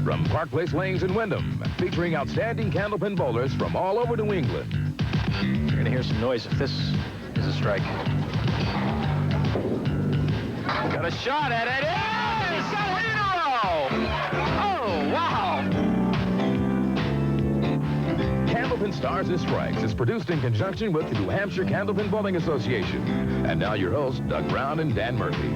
from Park Place Lanes in Wyndham, featuring outstanding Candlepin bowlers from all over New England. You're going to hear some noise if this is a strike. Got a shot at it. Yeah! He's got it in a row! Oh, wow! Candlepin Stars and Strikes is produced in conjunction with the New Hampshire Candlepin Bowling Association. And now your hosts, Doug Brown and Dan Murphy.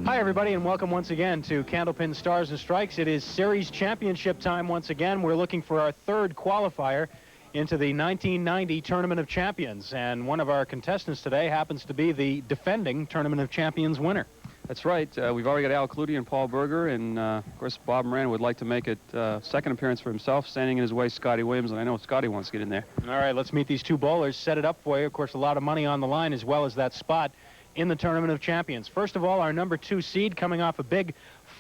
Hi, everybody, and welcome once again to Candlepin Stars and Strikes. It is series championship time once again. We're looking for our third qualifier into the 1990 Tournament of Champions, and one of our contestants today happens to be the defending Tournament of Champions winner. That's right. We've already got Al Clutie and Paul Berger, and of course Bob Moran would like to make it second appearance for himself. Standing in his way, Scotty Williams, and I know Scotty wants to get in there. All right, let's meet these two bowlers, set it up for you. Of course, a lot of money on the line, as well as that spot in the Tournament of Champions. First of all, our number 2 seed, coming off a big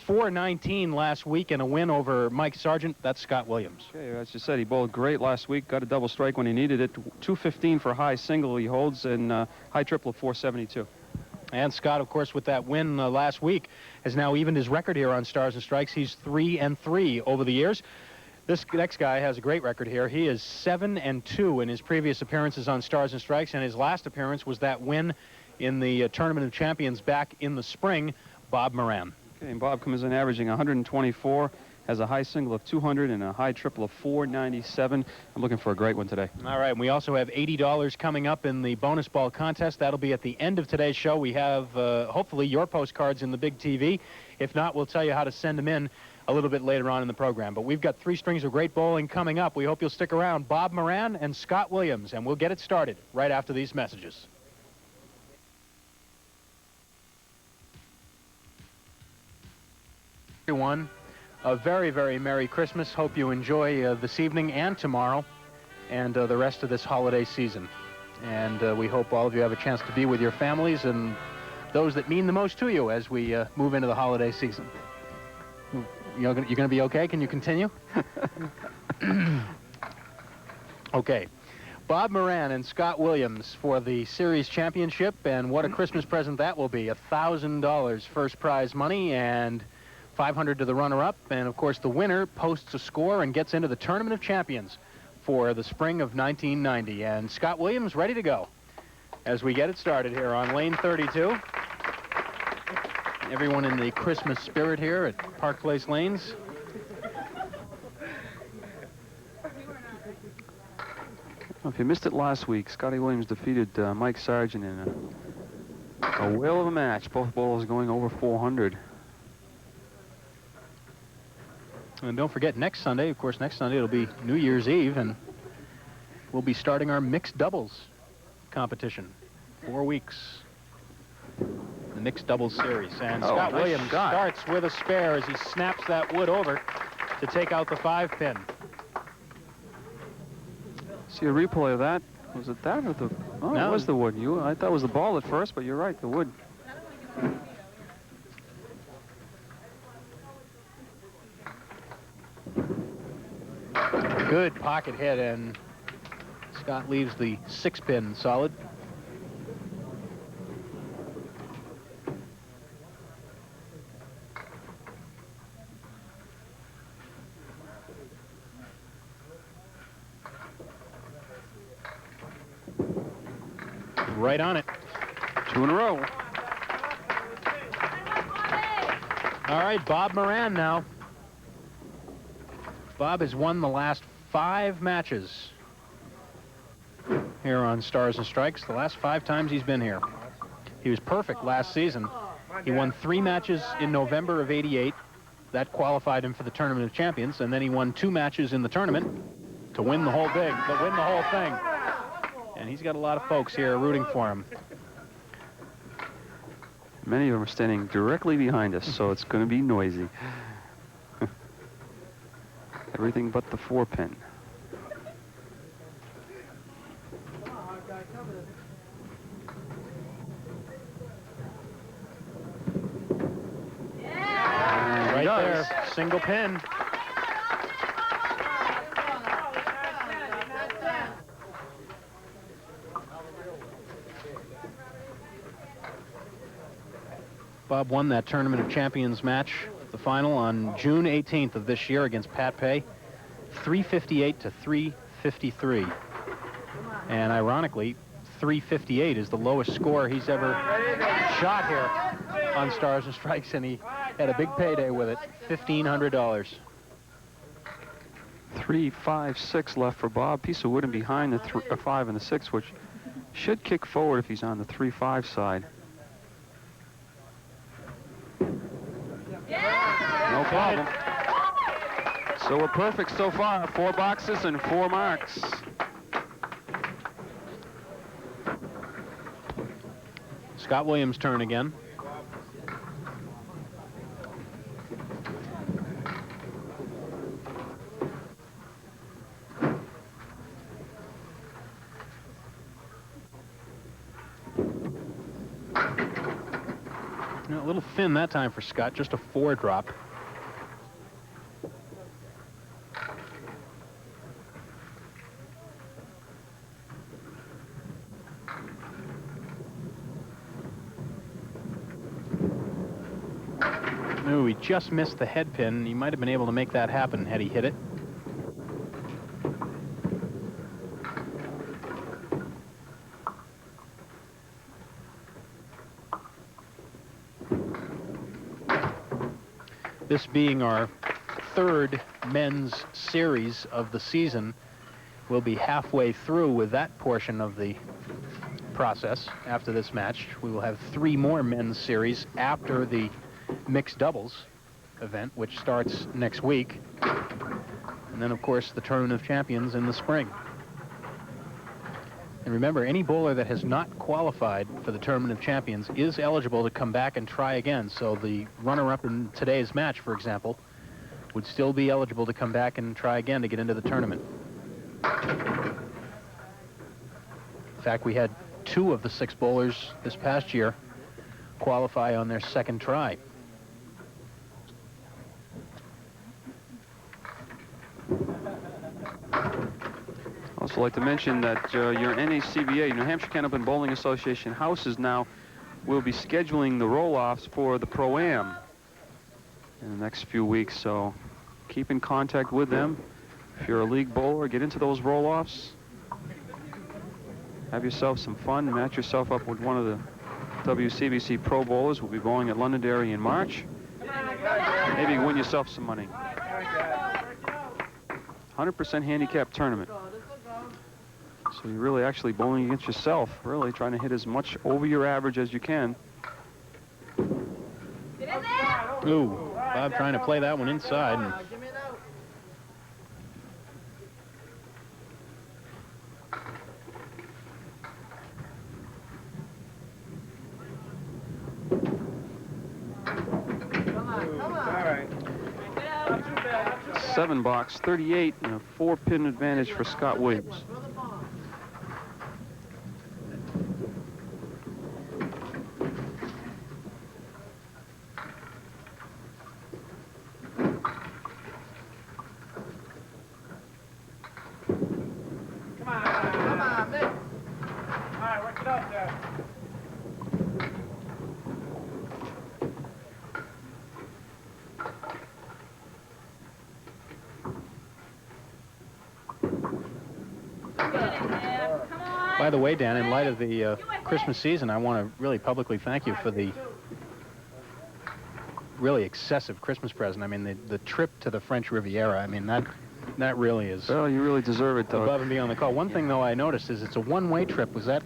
419 last week and a win over Mike Sargent. That's Scott Williams. Okay, as you said, he bowled great last week, got a double strike when he needed it. 215 for high single he holds, and high triple of 472. And Scott, of course, with that win last week, has now evened his record here on Stars and Strikes. He's 3-3 over the years. This next guy has a great record here. He is 7-2 in his previous appearances on Stars and Strikes, and his last appearance was that win in the Tournament of Champions back in the spring. Bob Moran. Okay, and Bob comes in averaging 124, has a high single of 200 and a high triple of 497. I'm looking for a great one today. All right, and we also have $80 coming up in the bonus ball contest. That'll be at the end of today's show. We have, hopefully, your postcards in the big TV. If not, we'll tell you how to send them in a little bit later on in the program. But we've got 3 strings of great bowling coming up. We hope you'll stick around. Bob Moran and Scott Williams, and we'll get it started right after these messages. Everyone, a very, very Merry Christmas. Hope you enjoy this evening and tomorrow and the rest of this holiday season. And we hope all of you have a chance to be with your families and those that mean the most to you as we move into the holiday season. You're going to be okay? Can you continue? Okay. Bob Moran and Scott Williams for the series championship, and what a Christmas present that will be. $1,000 first prize money and $500 to the runner-up, and of course the winner posts a score and gets into the Tournament of Champions for the spring of 1990. And Scott Williams ready to go as we get it started here on lane 32. Everyone in the Christmas spirit here at Park Place Lanes. If you missed it last week, Scotty Williams defeated Mike Sargent in a whale of a match. Both bowlers going over 400. And don't forget, next Sunday, of course, next Sunday it'll be New Year's Eve, and we'll be starting our mixed doubles competition. 4 weeks. The mixed doubles series. And Scott Williams starts with a spare as he snaps that wood over to take out the 5-pin. See a replay of that. Was it that or the... Oh, no. It was the wood. I thought it was the ball at first, but you're right, the wood. Good pocket hit, and Scott leaves the 6-pin solid. Right on it. 2 in a row. All right, Bob Moran now. Bob has won the last 5 matches here on Stars and Strikes, the last 5 times he's been here. He was perfect last season. He won 3 matches in November of '88. That qualified him for the Tournament of Champions, and then he won 2 matches in the tournament to win the whole thing. And he's got a lot of folks here rooting for him. Many of them are standing directly behind us, so it's going to be noisy. Everything but the 4-pin. Right there, single pin. Bob won that Tournament of Champions match the final on June 18th of this year against Pat Pay, 358 to 353. And ironically, 358 is the lowest score he's ever shot here on Stars and Strikes, and he had a big payday with it, $1,500. 3, 5, 6 left for Bob. Piece of wood in behind the 5 and the 6, which should kick forward if he's on the 3-5 side. No problem. So we're perfect so far. 4 boxes and 4 marks. Scott Williams' turn again. A little thin that time for Scott, just a 4 drop. Ooh, he just missed the head pin. He might have been able to make that happen had he hit it. This being our 3rd men's series of the season, we'll be halfway through with that portion of the process after this match. We will have 3 more men's series after the mixed doubles event, which starts next week. And then, of course, the Tournament of Champions in the spring. And remember, any bowler that has not qualified for the Tournament of Champions is eligible to come back and try again. So the runner-up in today's match, for example, would still be eligible to come back and try again to get into the tournament. In fact, we had 2 of the 6 bowlers this past year qualify on their 2nd try. Also like to mention that your NACBA, New Hampshire Candlepin Bowling Association houses now will be scheduling the roll-offs for the Pro-Am in the next few weeks, so keep in contact with them. If you're a league bowler, get into those roll-offs. Have yourself some fun, match yourself up with one of the WCBC Pro Bowlers. We'll be bowling at Londonderry in March. Maybe win yourself some money. 100% handicap tournament. So you're really actually bowling against yourself, really trying to hit as much over your average as you can. Ooh, Bob trying to play that one inside. And Seven box, 38, and a 4-pin advantage for Scott Williams. by the way, Dan, in light of the Christmas season, I want to really publicly thank you for the really excessive Christmas present. I mean, the trip to the French Riviera, I mean, that really is... Well, you really deserve it, though. Above and beyond the call. One thing, though, I noticed is it's a one-way trip. Was that...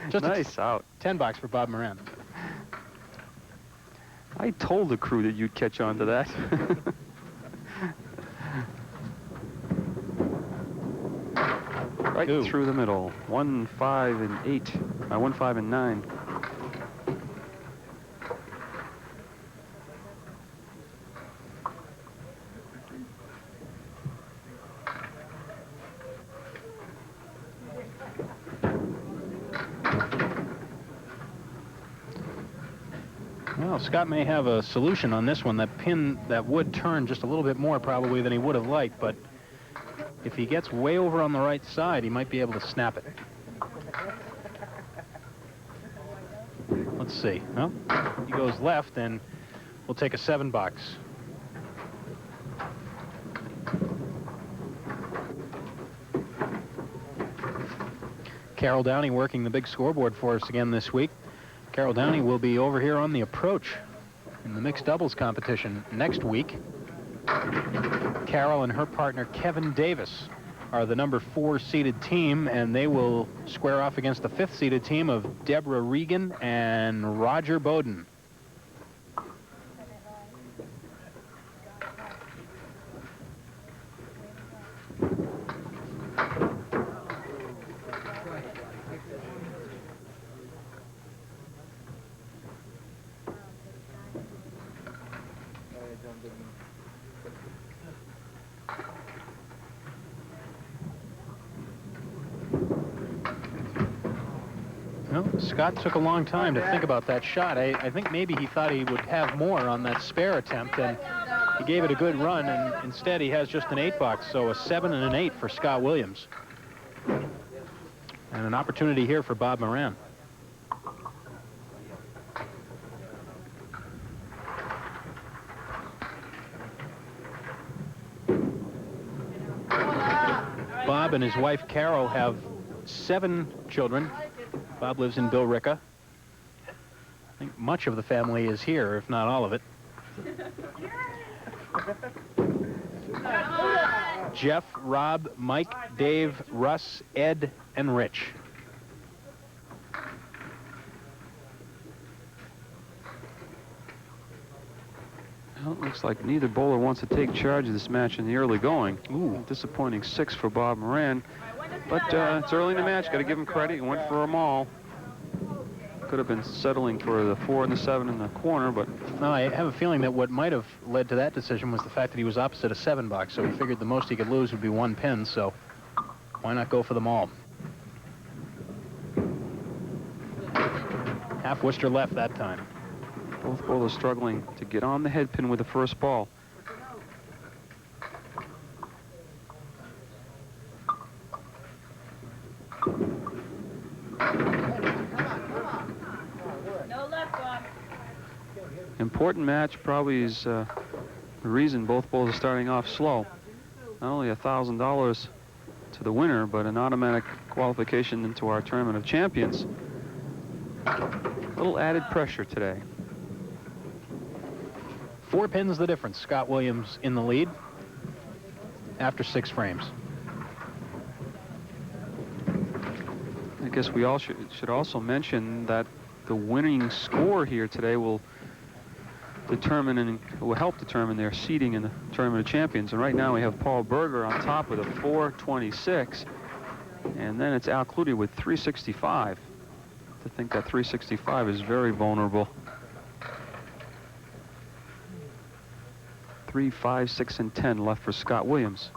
Just nice out. $10 for Bob Moran. I told the crew that you'd catch on to that. Right Ooh. Through the middle. 1, 5, and 8. 1, 5, and 9. Well, Scott may have a solution on this one. That pin, that would turn just a little bit more probably than he would have liked, but if he gets way over on the right side, he might be able to snap it. Let's see. Well, he goes left, and we'll take a 7 box. Carol Downey working the big scoreboard for us again this week. Carol Downey will be over here on the approach in the mixed doubles competition next week. Carol and her partner Kevin Davis are the number 4 seeded team, and they will square off against the 5th seeded team of Deborah Regan and Roger Bowden. Well, Scott took a long time to think about that shot. I think maybe he thought he would have more on that spare attempt, and he gave it a good run, and instead he has just an 8 box, so a 7 and an 8 for Scott Williams. And an opportunity here for Bob Moran. Bob and his wife Carol have 7 children. Bob lives in Billerica. I think much of the family is here, if not all of it. Jeff, Rob, Mike, Dave, Russ, Ed, and Rich. Well, it looks like neither bowler wants to take charge of this match in the early going. Ooh. Disappointing 6 for Bob Moran. But it's early in the match. Got to give him credit. He went for them all. Could have been settling for the 4 and the 7 in the corner, but... No, I have a feeling that what might have led to that decision was the fact that he was opposite a 7 box, so he figured the most he could lose would be 1 pin, so why not go for them all? Half Worcester left that time. Both bowlers struggling to get on the head pin with the first ball. Important match, probably is the reason both bowlers are starting off slow. Not only $1,000 to the winner, but an automatic qualification into our Tournament of Champions. A little added pressure today. 4 pins the difference. Scott Williams in the lead after 6 frames. I guess we all should also mention that the winning score here today will determine and will help determine their seeding in the Tournament of Champions. And right now we have Paul Berger on top with a 426, and then it's Al Clutie with 365. To think that 365 is very vulnerable. 3, 5, 6, and 10 left for Scott Williams.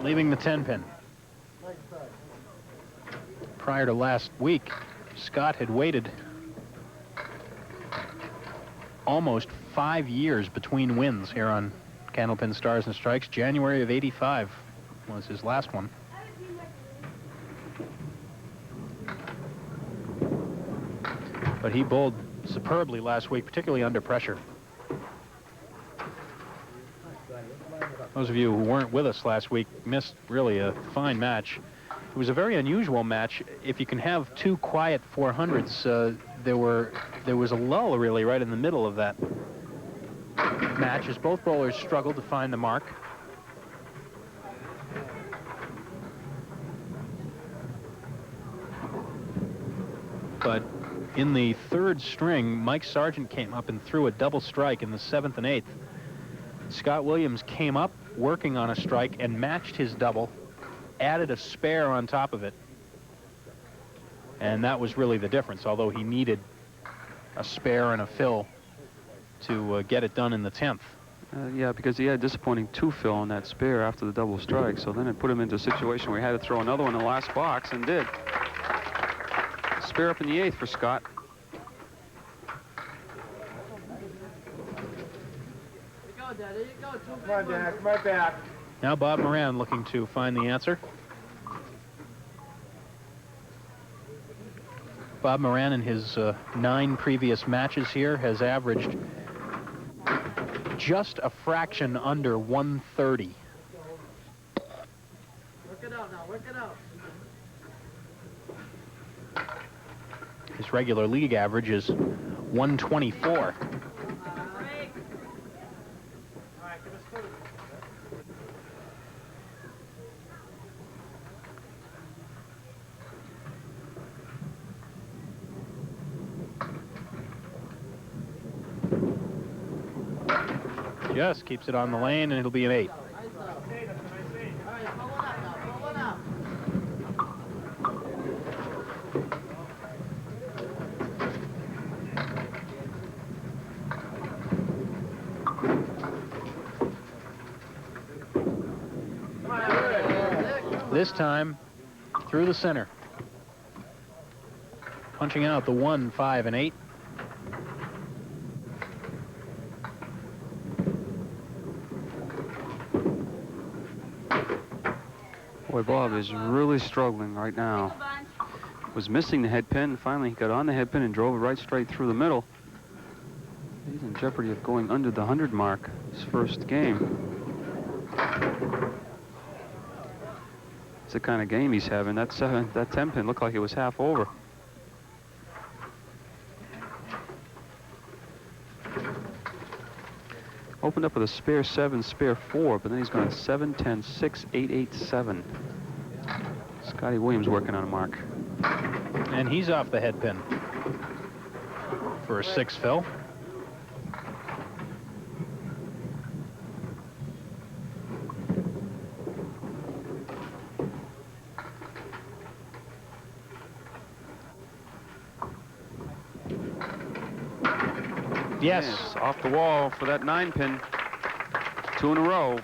Leaving the 10 pin. Prior to last week, Scott had waited almost 5 years between wins here on Candlepin Stars and Strikes. January of '85 was his last one. But he bowled superbly last week, particularly under pressure. Those of you who weren't with us last week missed really a fine match. It was a very unusual match. If you can have 2 quiet 400s, there was a lull really right in the middle of that match as both bowlers struggled to find the mark. But in the 3rd string, Mike Sargent came up and threw a double strike in the 7th and 8th. Scott Williams came up working on a strike and matched his double, added a spare on top of it. And that was really the difference, although he needed a spare and a fill to get it done in the 10th. Yeah, because he had a disappointing 2 fill on that spare after the double strike, so then it put him into a situation where he had to throw another one in the last box, and did. Spare up in the 8th for Scott. Come on, Dad. Come right back. Now Bob Moran looking to find the answer. Bob Moran in his 9 previous matches here has averaged just a fraction under 130. Work it out now. Work it out. His regular league average is 124. Just keeps it on the lane, and it'll be an 8. This time, through the center. Punching out the 1, 5, and 8. Boy, Bob is really struggling right now. Was missing the head pin. Finally, he got on the head pin and drove it right straight through the middle. He's in jeopardy of going under the 100 mark his first game. It's the kind of game he's having. That 10 pin looked like it was half over. Opened up with a spare 7, spare 4, but then he's gone 7, 10, 6, 8, 8, 7. Scotty Williams working on a mark. And he's off the head pin for a 6 fill. Yes. Off the wall for that 9 pin. 2 in a row.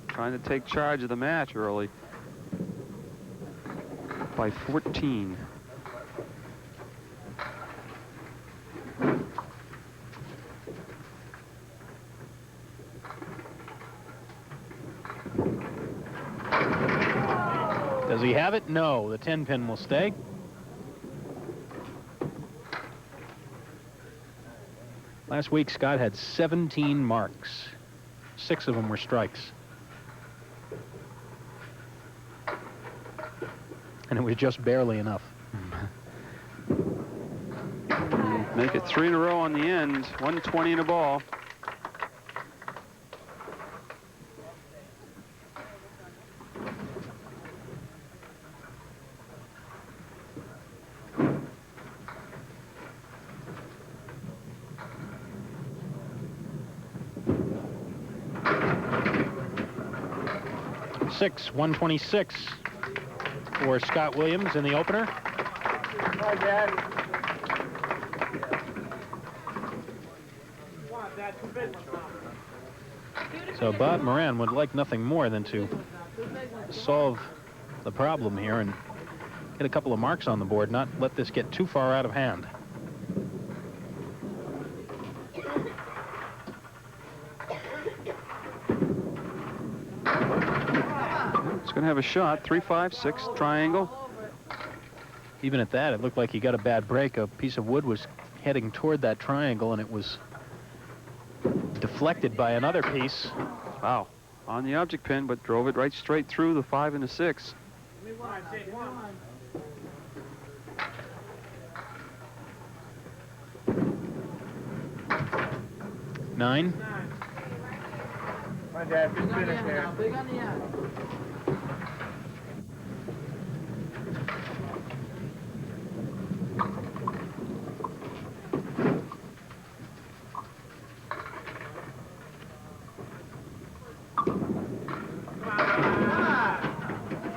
Trying to take charge of the match early. By 14. Does he have it? No. The 10 pin will stay. Last week, Scott had 17 marks. 6 of them were strikes. And it was just barely enough. Make it 3 in a row on the end. 120 in a ball. Six, 126 for Scott Williams in the opener. Hi, Dad. So Bob Moran would like nothing more than to solve the problem here and get a couple of marks on the board, not let this get too far out of hand. Going to have a shot. 3, 5, 6 triangle. Even at that, it looked like he got a bad break. A piece of wood was heading toward that triangle, and it was deflected by another piece. Wow. On the object pin, but drove it right straight through the 5 and the 6. 9. My dad, big finish there.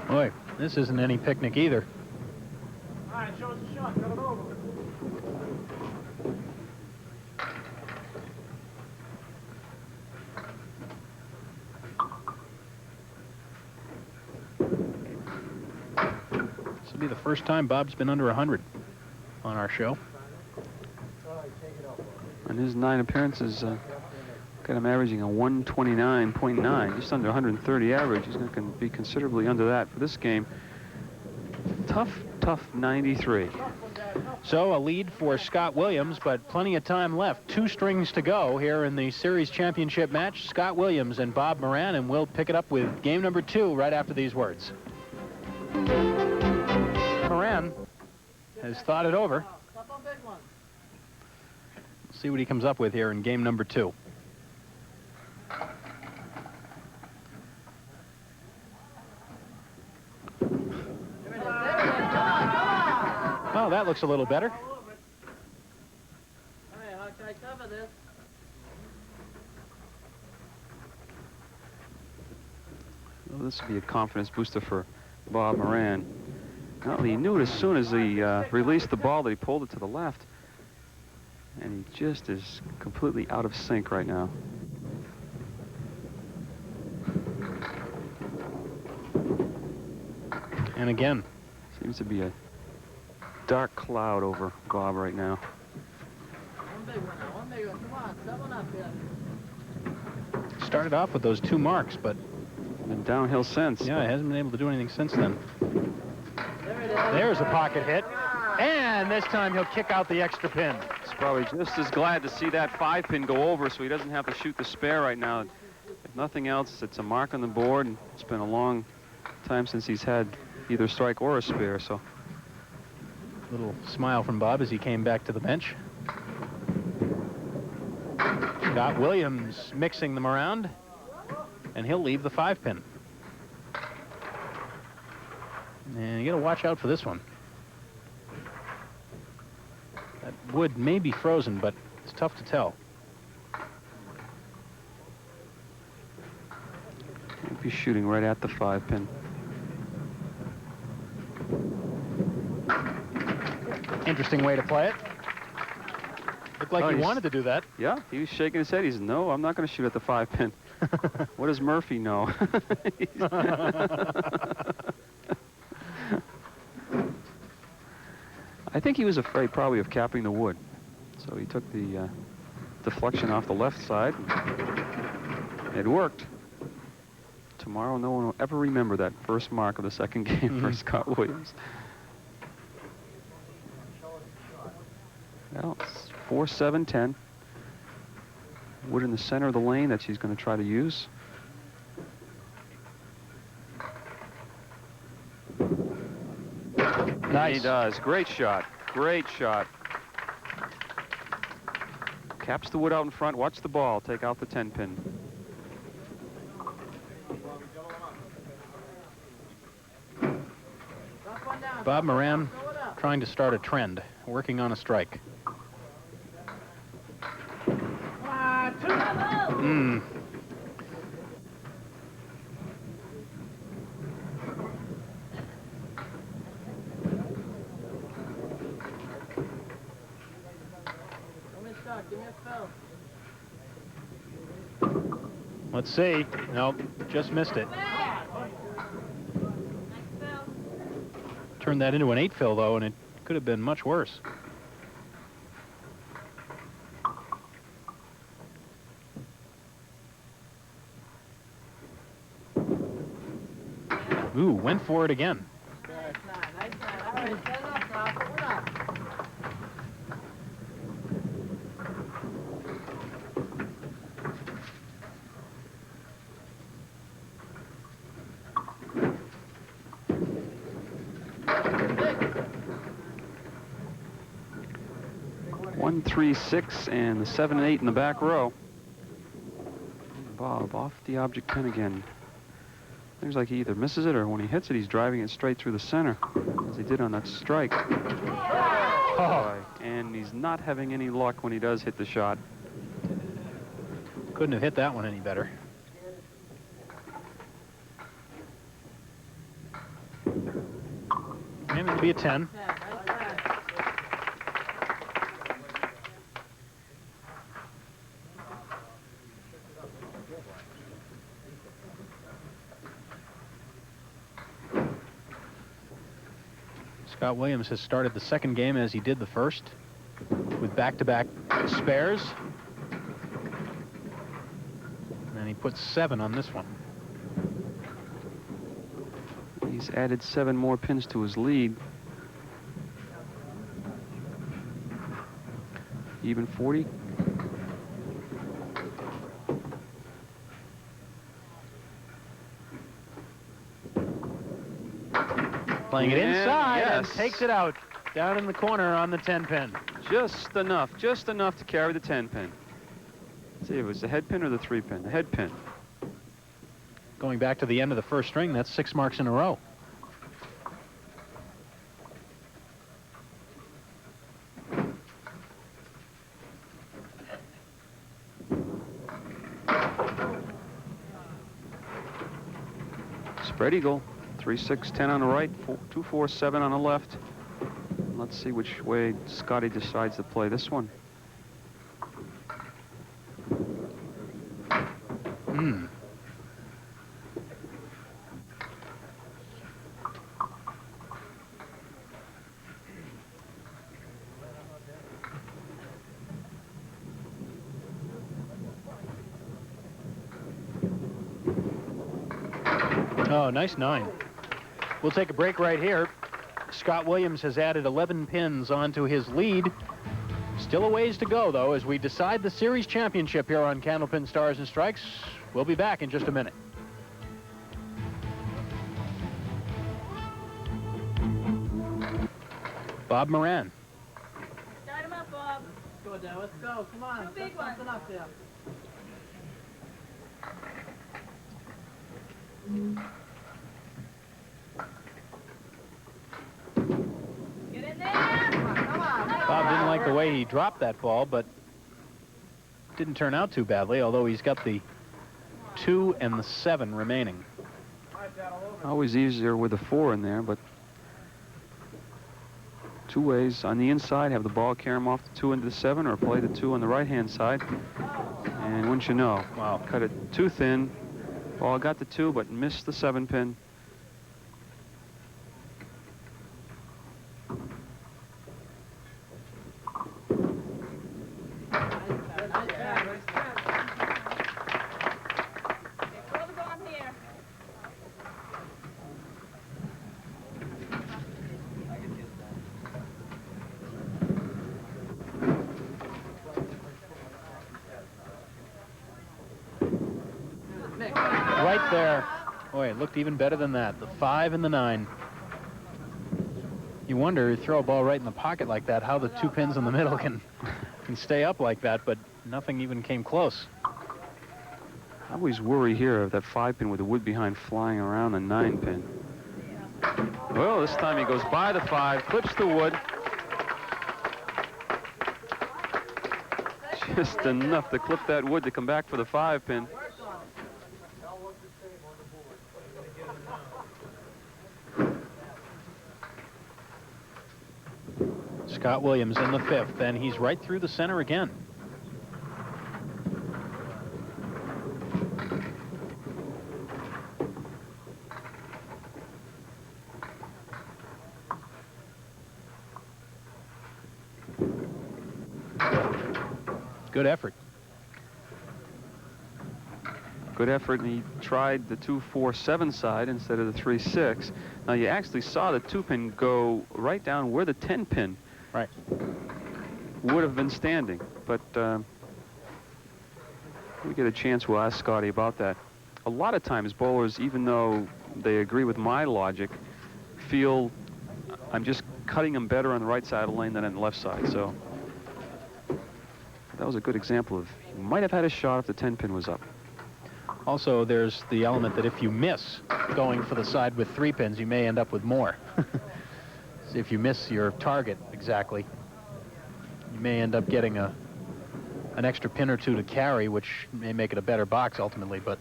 Boy, this isn't any picnic either. All right, show us a shot. Cut it over. This will be the first time Bob's been under 100 on our show. And his 9 appearances Got him averaging a 129.9, just under 130 average. He's going to be considerably under that for this game. Tough 93. So a lead for Scott Williams, but plenty of time left. 2 strings to go here in the series championship match. Scott Williams and Bob Moran, and we'll pick it up with game number 2 right after these words. Moran has thought it over. See what he comes up with here in game number 2. Oh, that looks a little better. Well, this would be a confidence booster for Bob Moran. Well, he knew it as soon as he released the ball that he pulled it to the left. And he just is completely out of sync right now. And again. Seems to be a dark cloud over Bob right now. Started off with those 2 marks, but been downhill since. Yeah, he hasn't been able to do anything since then. There's a pocket hit. And this time he'll kick out the extra pin. He's probably just as glad to see that 5-pin go over so he doesn't have to shoot the spare right now. If nothing else, it's a mark on the board, and it's been a long time since he's had either strike or a spare, so. Little smile from Bob as he came back to the bench. Scott Williams mixing them around, and he'll leave the 5-pin. And you got to watch out for this one. That wood may be frozen, but it's tough to tell. He'll be shooting right at the 5-pin. Interesting way to play it. Looked like he wanted to do that. Yeah, he was shaking his head. He said, no, I'm not going to shoot at the 5-pin. What does Murphy know? I think he was afraid probably of capping the wood. So he took the deflection off the left side. It worked. Tomorrow, no one will ever remember that first mark of the second game for Scott Williams. Well, it's 4-7-10. Wood in the center of the lane that she's going to try to use. Nice. He does. Great shot. Great shot. Caps the wood out in front. Watch the ball. Take out the 10-pin. Bob Moran trying to start a trend, working on a strike. Let's see. Nope, just missed it. Turned that into an 8-fill, though, and it could have been much worse. Ooh, went for it again. One, 3, 6, and the 7 and 8 in the back row. Bob off the object pin again. Seems like he either misses it or when he hits it, he's driving it straight through the center, as he did on that strike. Oh. And he's not having any luck when he does hit the shot. Couldn't have hit that one any better. Maybe it'll be a 10. Scott Williams has started the second game as he did the first, with back-to-back spares. And he puts 7 on this one. He's added 7 more pins to his lead. Even 40. Playing it inside and yes. takes it out down in the corner on the 10 pin. Just enough to carry the 10 pin. Let's see if it was the head pin or the 3 pin. The head pin. Going back to the end of the first string, that's 6 marks in a row. Spread eagle. 3, 6, 10 on the right, 2, 4, 7 on the left. Let's see which way Scotty decides to play this one. Oh, nice 9. We'll take a break right here. Scott Williams has added 11 pins onto his lead. Still a ways to go, though, as we decide the series championship here on Candlepin Stars and Strikes. We'll be back in just a minute. Bob Moran. Start him up, Bob. Let's go, Dad. Let's go. Come on. Two big Set ones. something up there. Get in there. Come on. Bob didn't like the way he dropped that ball, but didn't turn out too badly, although he's got the 2 and the 7 remaining. Always easier with a 4 in there, but 2 ways. On the inside, have the ball carry him off the 2 into the 7, or play the 2 on the right-hand side. And wouldn't you know, wow, cut it too thin. Ball got the 2, but missed the 7 pin. Right there. Boy, it looked even better than that. The 5 and the 9. You wonder, you throw a ball right in the pocket like that, how the 2 pins in the middle can stay up like that, but nothing even came close. I always worry here of that 5 pin with the wood behind flying around the 9 pin. Well, this time he goes by the 5, clips the wood. Just enough to clip that wood to come back for the 5 pin. Scott Williams in the 5th, and he's right through the center again. Good effort. Good effort, and he tried the 2-4-7 side instead of the 3-6. Now you actually saw the 2 pin go right down where the 10 pin Right. would have been standing, but we get a chance, we'll ask Scotty about that. A lot of times bowlers, even though they agree with my logic, feel I'm just cutting them better on the right side of the lane than on the left side. So that was a good example of he might have had a shot if the 10 pin was up. Also, there's the element that if you miss going for the side with 3 pins, you may end up with more. So if you miss your target exactly, you may end up getting an extra pin or 2 to carry, which may make it a better box ultimately. But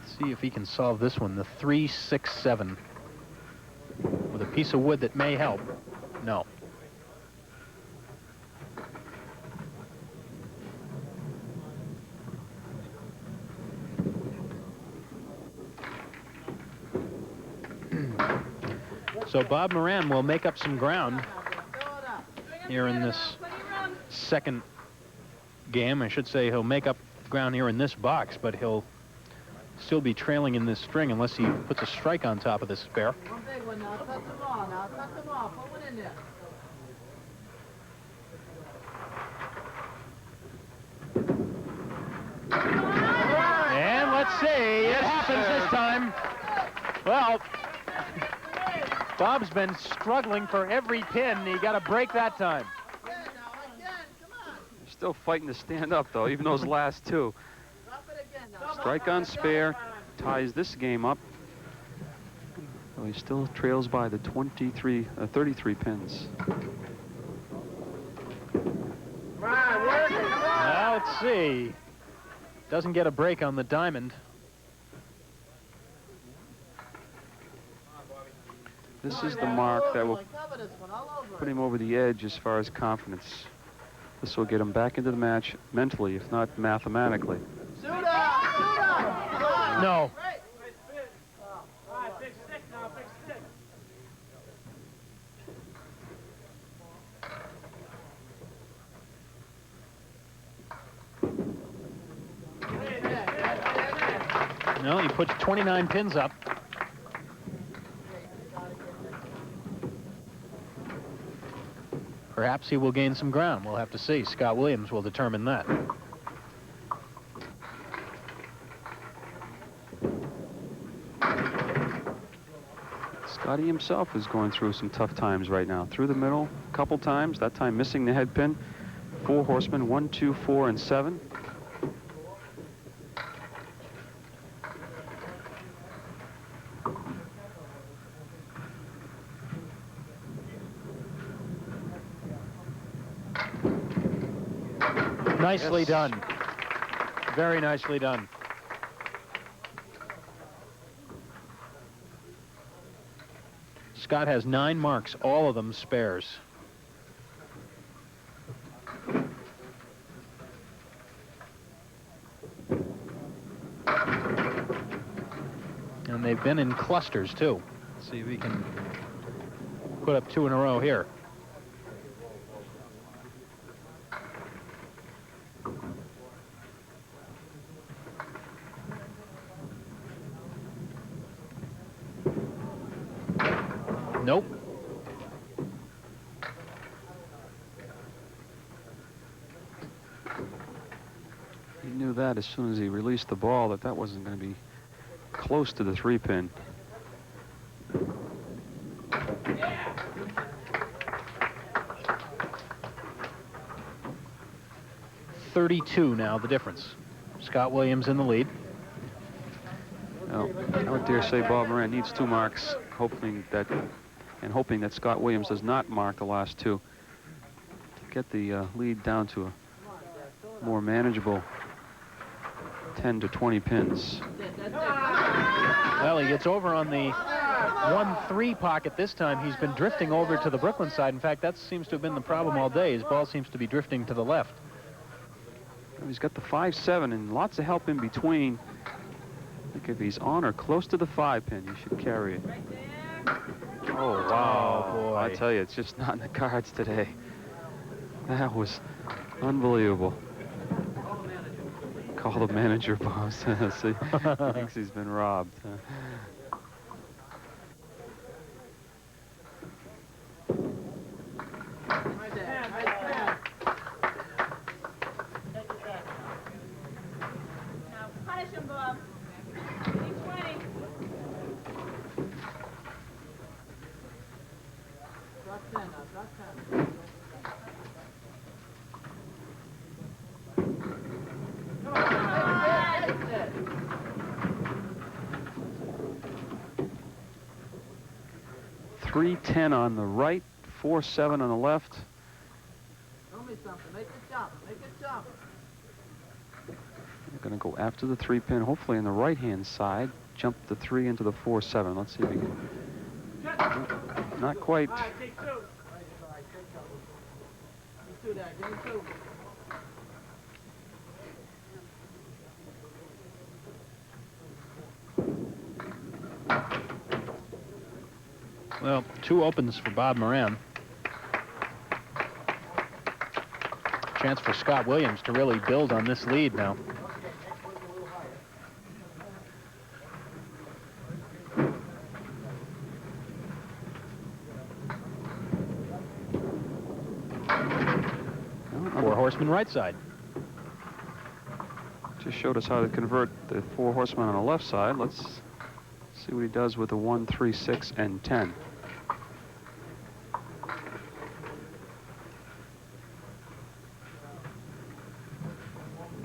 let's see if he can solve this one. The 3-6-7 with a piece of wood that may help. No. So Bob Moran will make up some ground here in this second game. I should say he'll make up the ground here in this box, but he'll still be trailing in this string unless he puts a strike on top of this spare. One big one now. Touch them all now. Touch them all. Put one in there. And let's see, it happens this time. Well, Bob's been struggling for every pin. He got a break that time. Still fighting to stand up, though, even those last two. Strike on spare ties this game up. Well, he still trails by the 33 pins. Now let's see. Doesn't get a break on the diamond. This is the mark that will put him over the edge as far as confidence. This will get him back into the match mentally, if not mathematically. No. No, he puts 29 pins up. Perhaps he will gain some ground. We'll have to see. Scott Williams will determine that. Scotty himself is going through some tough times right now. Through the middle a couple times, that time missing the head pin. 4 horsemen, 1, 2, 4, and 7. Nicely done. Very nicely done. Scott has 9 marks, all of them spares. And they've been in clusters, too. Let's see if we can put up 2 in a row here. Nope. He knew that as soon as he released the ball that wasn't going to be close to the 3-pin. .32 now, the difference. Scott Williams in the lead. Well, I would dare say Bob Moran needs 2 marks, hoping that Scott Williams does not mark the last 2 to get the lead down to a more manageable 10 to 20 pins. Well, he gets over on the 1-3 pocket this time. He's been drifting over to the Brooklyn side. In fact, that seems to have been the problem all day. His ball seems to be drifting to the left. Well, he's got the 5-7 and lots of help in between. I think if he's on or close to the 5-pin, he should carry it. Oh, wow. Oh, boy. I tell you, it's just not in the cards today. That was unbelievable. Call the manager, Bob. See, he thinks he's been robbed. Punish him, Bob. He's 20. Drop 10 now. Drop 10. 3-10 on the right, 4-7 on the left. Show me something. Make it jump. Make it jump. We're going to go after the 3-pin, hopefully on the right-hand side. Jump the 3 into the 4-7. Let's see if we can. Not quite. All right, take 2. Let's do that. Give me 2. Well, 2 opens for Bob Moran. Chance for Scott Williams to really build on this lead now. horseman right side. Just showed us how to convert the 4 horsemen on the left side. Let's see what he does with the 1, 3, 6, and 10.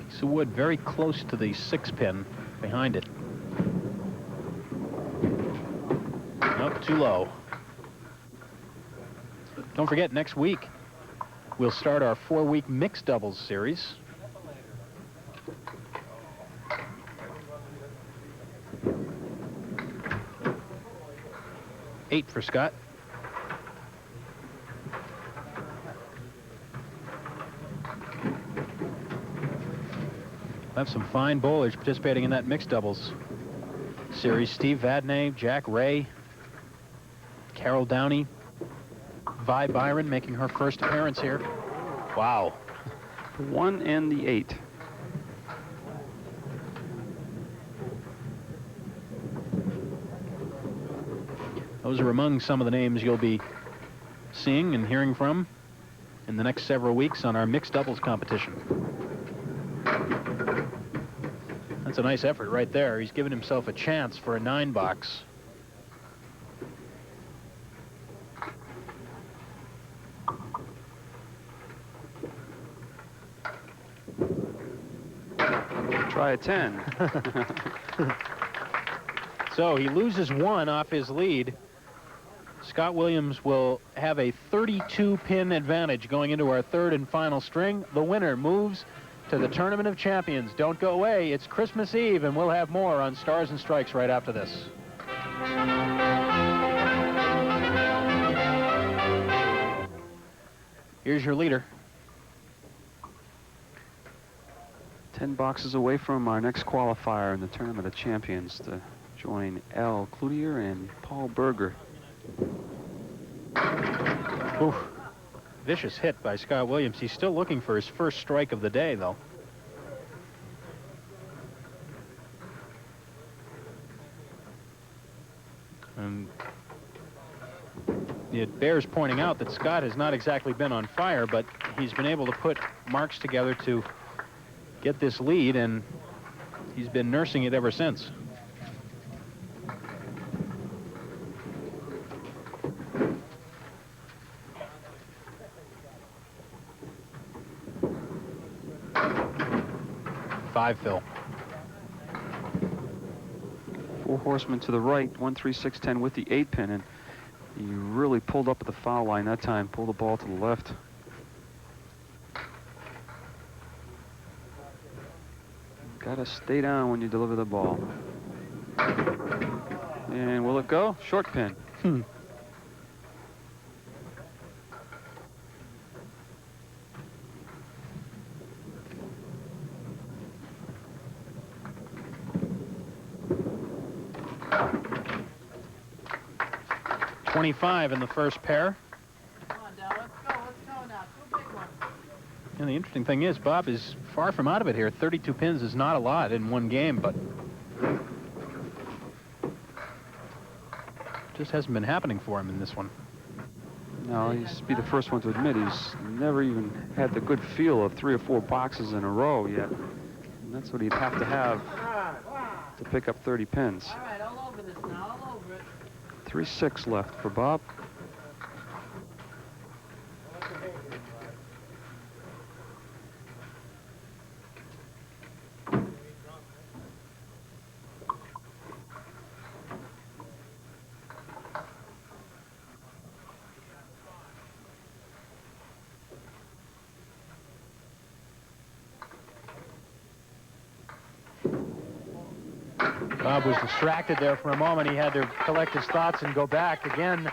Piece of wood very close to the 6-pin behind it. Nope, too low. Don't forget, next week we'll start our 4-week mixed doubles series. Eight for Scott. We'll have some fine bowlers participating in that mixed doubles series. Steve Vadnais, Jack Ray, Carol Downey, Vi Byron making her first appearance here. Wow. The 1 and the 8. Those are among some of the names you'll be seeing and hearing from in the next several weeks on our mixed doubles competition. That's a nice effort right there. He's given himself a chance for a 9-box. Try a 10. So he loses 1 off his lead. Scott Williams will have a 32-pin advantage going into our 3rd and final string. The winner moves to the Tournament of Champions. Don't go away. It's Christmas Eve, and we'll have more on Stars and Strikes right after this. Here's your leader. 10 boxes away from our next qualifier in the Tournament of Champions to join Al Cloutier and Paul Berger. Oof. Vicious hit by Scott Williams. He's still looking for his first strike of the day, though. And it bears pointing out that Scott has not exactly been on fire, but he's been able to put marks together to get this lead, and he's been nursing it ever since. Phil. 4 horsemen to the right, 1, 3, 6, 10 with the 8-pin, and he really pulled up at the foul line that time, pulled the ball to the left. Gotta stay down when you deliver the ball. And will it go? Short pin. 25 in the first pair. Come on, Dal, let's go now. 2 big ones. And the interesting thing is, Bob is far from out of it here. 32 pins is not a lot in one game, but just hasn't been happening for him in this one. No, he's be the first one to admit he's never even had the good feel of 3 or 4 boxes in a row yet. And that's what he'd have to pick up 30 pins. All right, all over this now, all over it. 3-6 left for Bob. Bob was distracted there for a moment. He had to collect his thoughts and go back again.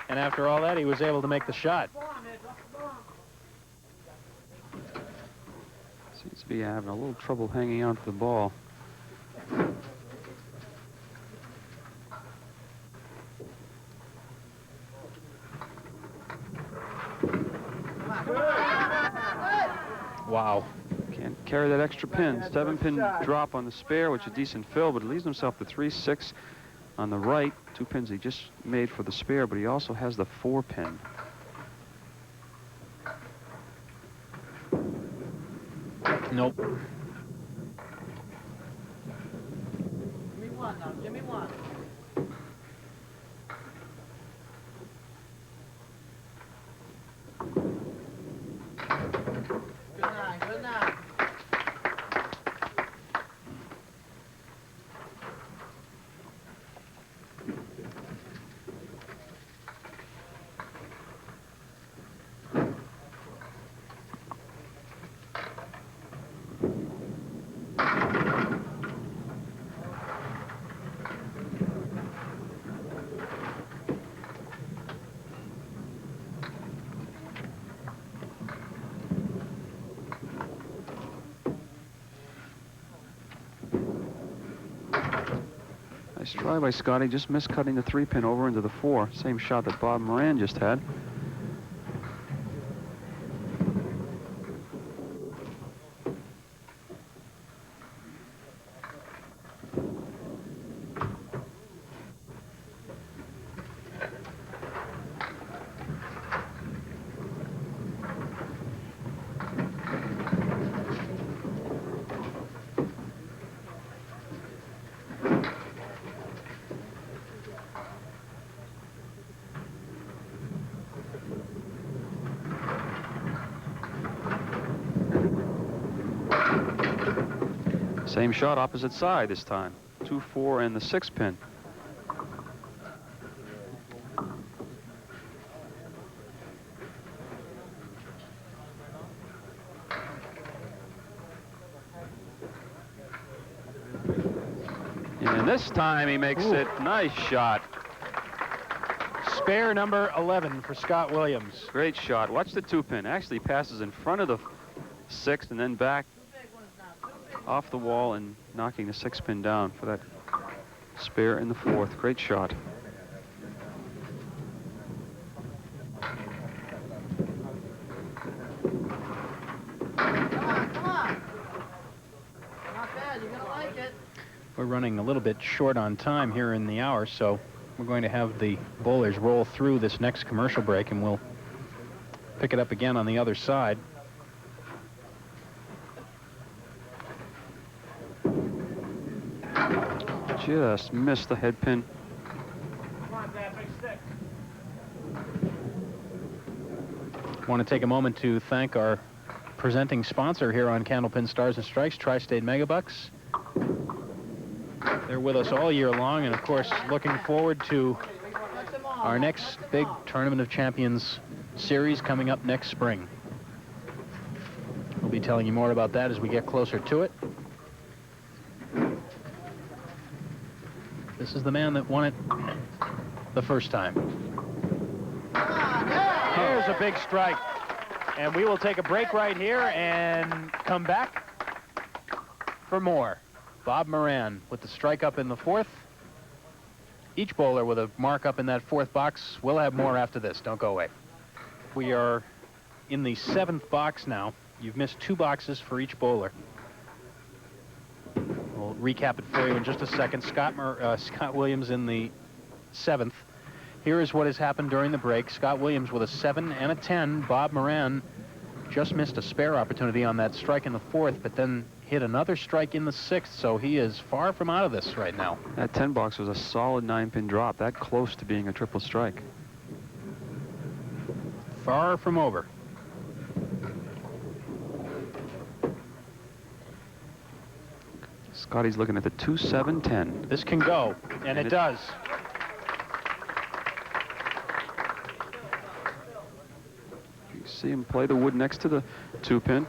And after all that, he was able to make the shot. Seems to be having a little trouble hanging on to the ball. Wow. Can't carry that extra pin. 7-pin drop on the spare, which is a decent fill, but it leaves himself the 3-6 on the right. 2 pins he just made for the spare, but he also has the 4-pin. Nope. Give me one now. Give me one. Good night. Good night. Nice try by Scotty, just missed cutting the 3-pin over into the 4. Same shot that Bob Moran just had. Same shot, opposite side this time. 2-4 and the 6-pin. And this time he makes it. Nice shot. Spare number 11 for Scott Williams. Great shot. Watch the 2-pin. Actually passes in front of the 6th and then back off the wall and knocking the 6-pin down for that spare in the 4th. Great shot. Come on. Not bad. You're gonna like it. We're running a little bit short on time here in the hour, so we're going to have the bowlers roll through this next commercial break, and we'll pick it up again on the other side. Just missed the head pin. Come on, Dad, big stick. I want to take a moment to thank our presenting sponsor here on Candlepin Stars and Strikes, Tri-State Megabucks. They're with us all year long, and of course looking forward to our next big Tournament of Champions series coming up next spring. We'll be telling you more about that as we get closer to it. This is the man that won it the first time. Here's a big strike. And we will take a break right here and come back for more. Bob Moran with the strike up in the 4th. Each bowler with a mark up in that 4th box. We'll have more after this. Don't go away. We are in the 7th box now. You've missed 2 boxes for each bowler. We'll recap it for you in just a second. Scott Williams in the 7th. Here is what has happened during the break. Scott Williams with a 7 and a 10. Bob Moran just missed a spare opportunity on that strike in the 4th, but then hit another strike in the 6th, so he is far from out of this right now. That 10 box was a solid 9-pin drop, that close to being a triple strike. Far from over. Scotty's looking at the 2-7-10. This can go, and it does. You see him play the wood next to the 2-pin.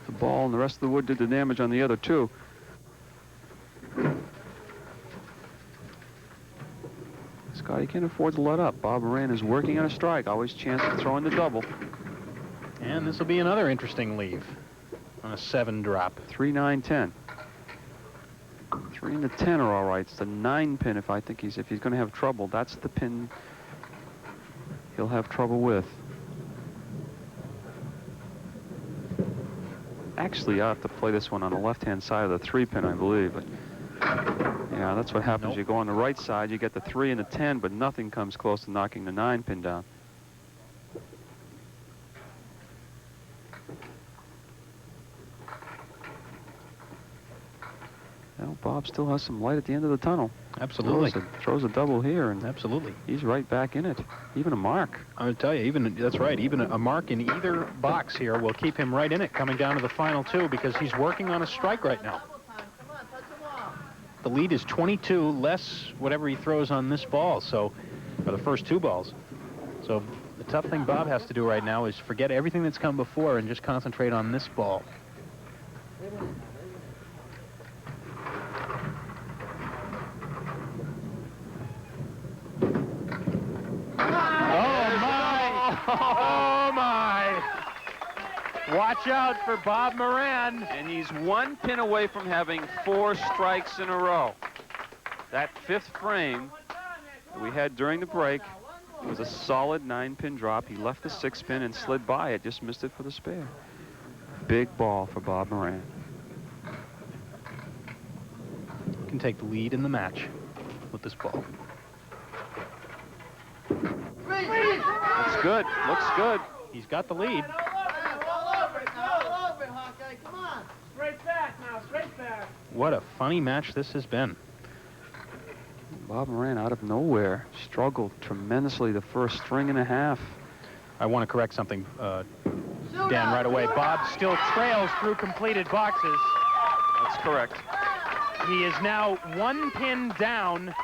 The ball and the rest of the wood did the damage on the other 2. Scotty can't afford to let up. Bob Moran is working on a strike. Always chance of throwing the double. And this will be another interesting leave on a 7 drop. 3-9-10. 3 and the 10 are all right. It's the 9-pin if he's going to have trouble. That's the pin he'll have trouble with. Actually, I have to play this one on the left-hand side of the 3-pin, I believe. But yeah, that's what happens. Nope. You go on the right side, you get the 3 and the 10, but nothing comes close to knocking the 9-pin down. Bob still has some light at the end of the tunnel. Absolutely. Throws a double here, and absolutely, he's right back in it. Even a mark. I'm going to tell you, that's right. Even a mark in either box here will keep him right in it coming down to the final two, because he's working on a strike right now. The lead is 22, less whatever he throws on this ball, so, or the first two balls. So the tough thing Bob has to do right now is forget everything that's come before and just concentrate on this ball. Oh, my! Watch out for Bob Moran. And he's one pin away from having 4 strikes in a row. That 5th frame that we had during the break was a solid 9-pin drop. He left the 6 pin and slid by it, just missed it for the spare. Big ball for Bob Moran. Can take the lead in the match with this ball. Looks good. Looks good. He's got the lead. Straight back now, straight back. What a funny match this has been. Bob Moran, out of nowhere, struggled tremendously the first string and a half. I want to correct something, Dan, right away. Bob still trails through completed boxes. That's correct. He is now 1 pin down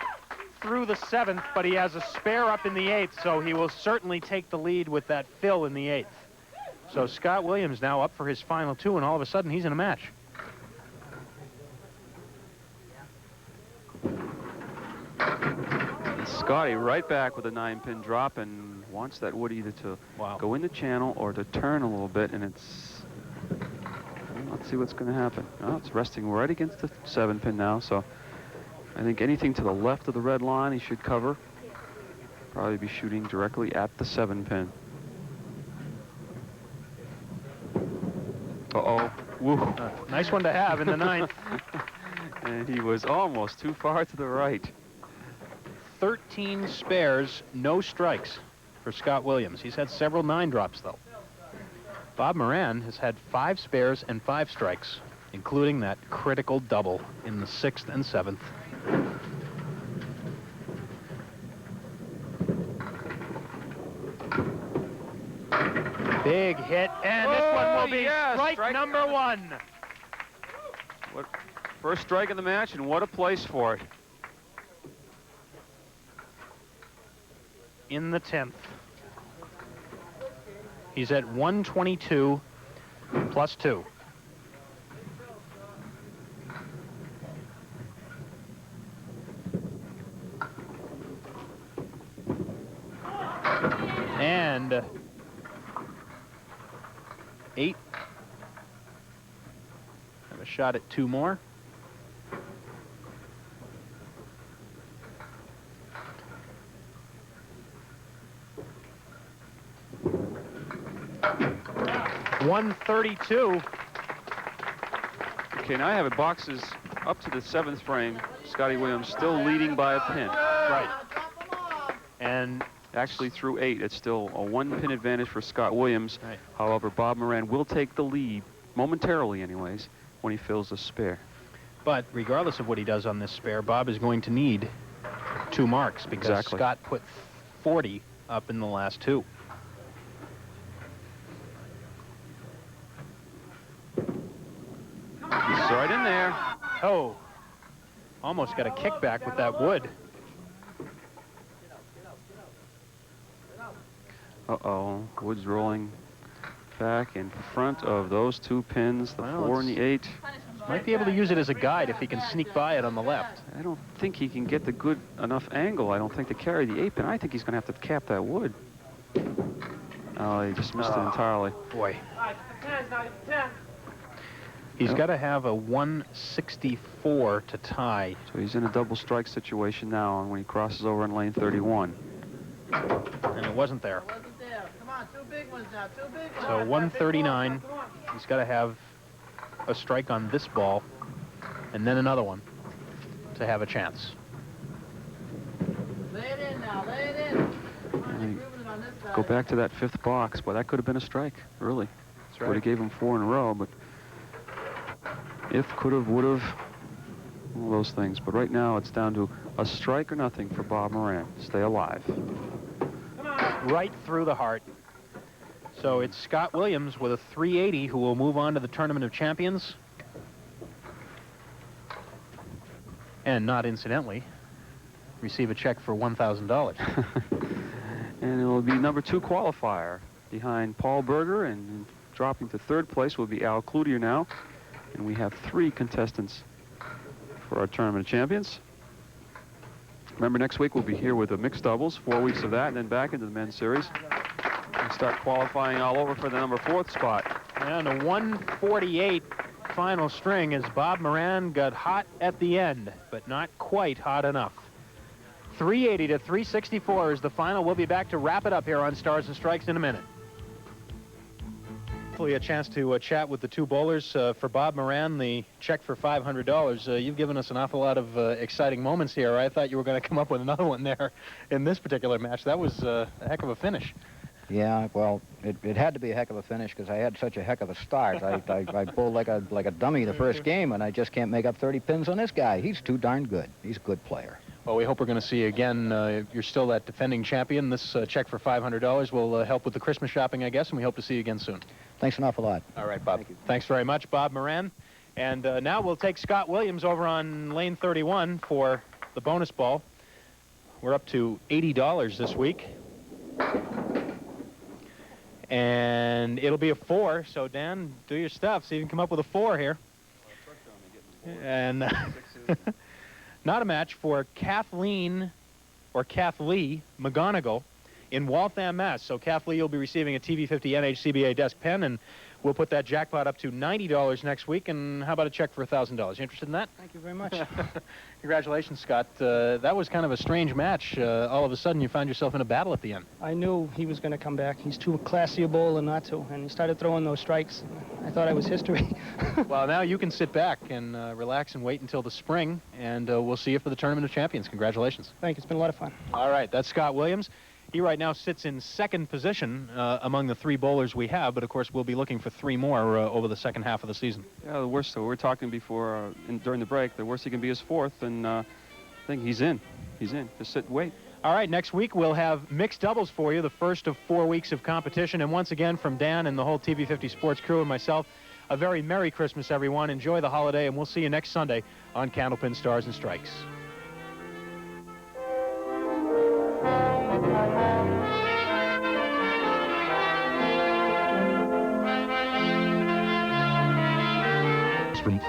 through the 7th, but he has a spare up in the 8th, so he will certainly take the lead with that fill in the 8th. So Scott Williams now up for his final 2, and all of a sudden he's in a match. Scotty right back with a 9-pin drop and wants that wood either to go in the channel or to turn a little bit, and it's... Well, let's see what's going to happen. Oh, it's resting right against the 7-pin now, so I think anything to the left of the red line he should cover. Probably be shooting directly at the 7-pin. Uh-oh. Woo. Nice one to have in the 9th. And he was almost too far to the right. 13 spares, no strikes for Scott Williams. He's had several 9 drops, though. Bob Moran has had 5 spares and 5 strikes, including that critical double in the 6th and 7th. Big hit, and this one will be strike number 1. What, first strike in the match, and what a place for it. In the 10th. He's at 122 plus 2. And 8. Have a shot at 2 more. $132. Okay, now I have it boxes up to the 7th frame. Scotty Williams still leading by a pin. Right. And actually through 8, it's still a 1-pin advantage for Scott Williams. Right. However, Bob Moran will take the lead, momentarily anyways, when he fills the spare. But regardless of what he does on this spare, Bob is going to need 2 marks because Scott put 40 up in the last 2. He's right in there. Oh, almost got a kickback with that wood. Uh-oh, wood's rolling back in front of those 2 pins, the 4 and the 8. Might be able to use it as a guide if he can sneak by it on the left. I don't think he can get the good enough angle, I don't think, to carry the 8 pin. I think he's going to have to cap that wood. Oh, he just missed it entirely. Boy. He's got to have a 164 to tie. So he's in a double strike situation now, and when he crosses over in lane 31. And it wasn't there. Come on, 2 big ones now, 2 big ones. So 139. He's got to have a strike on this ball, and then another one to have a chance. Lay it in now, lay it in. Come on, you're grooving it on this side. Go back to that 5th box. Well, that could have been a strike, really. That's right. Would have gave him 4 in a row, but if, could have, would have. All those things. But right now it's down to a strike or nothing for Bob Moran. Stay alive. Right through the heart. So it's Scott Williams with a 380 who will move on to the Tournament of Champions. And not incidentally, receive a check for $1,000. And it will be number 2 qualifier behind Paul Berger, and dropping to 3rd place will be Al Cloutier now. And we have 3 contestants for our Tournament of Champions. Remember, next week we'll be here with the mixed doubles, 4 weeks of that, and then back into the men's series. And start qualifying all over for the number 4th spot. And a 148 final string as Bob Moran got hot at the end, but not quite hot enough. 380 to 364 is the final. We'll be back to wrap it up here on Stars and Strikes in a minute. Hopefully a chance to chat with the 2 bowlers. For Bob Moran, the check for $500. You've given us an awful lot of exciting moments here. I thought you were going to come up with another one there in this particular match. That was a heck of a finish. Yeah, well, it had to be a heck of a finish because I had such a heck of a start. I bowled like a dummy the first game, and I just can't make up 30 pins on this guy. He's too darn good. He's a good player. Well, we hope we're going to see you again. You're still that defending champion. This check for $500 will help with the Christmas shopping, I guess, and we hope to see you again soon. Thanks an awful lot. All right, Bob. Thank you. Thanks very much, Bob Moran. And now we'll take Scott Williams over on lane 31 for the bonus ball. We're up to $80 this week. And it'll be a 4, so Dan, do your stuff. See if you can come up with a 4 here. And not a match for Kathleen McGonigal in Waltham, Mass. So Kathleen will be receiving a TV50 NHCBA desk pen, and we'll put that jackpot up to $90 next week. And how about a check for $1,000? You interested in that? Thank you very much. Congratulations, Scott. That was kind of a strange match. All of a sudden, you found yourself in a battle at the end. I knew he was going to come back. He's too classy a bowler not to, and he started throwing those strikes. I thought I was history. Well, now you can sit back and relax and wait until the spring, and we'll see you for the Tournament of Champions. Congratulations. Thank you. It's been a lot of fun. All right, that's Scott Williams. He right now sits in 2nd position among the 3 bowlers we have, but of course we'll be looking for 3 more over the second half of the season. Yeah, the worst, so we were talking before, during the break, the worst he can be is 4th, and I think he's in. He's in. Just sit and wait. All right, next week we'll have mixed doubles for you, the first of 4 weeks of competition. And once again, from Dan and the whole TV50 Sports crew and myself, a very Merry Christmas, everyone. Enjoy the holiday, and we'll see you next Sunday on Candlepin Stars and Strikes. From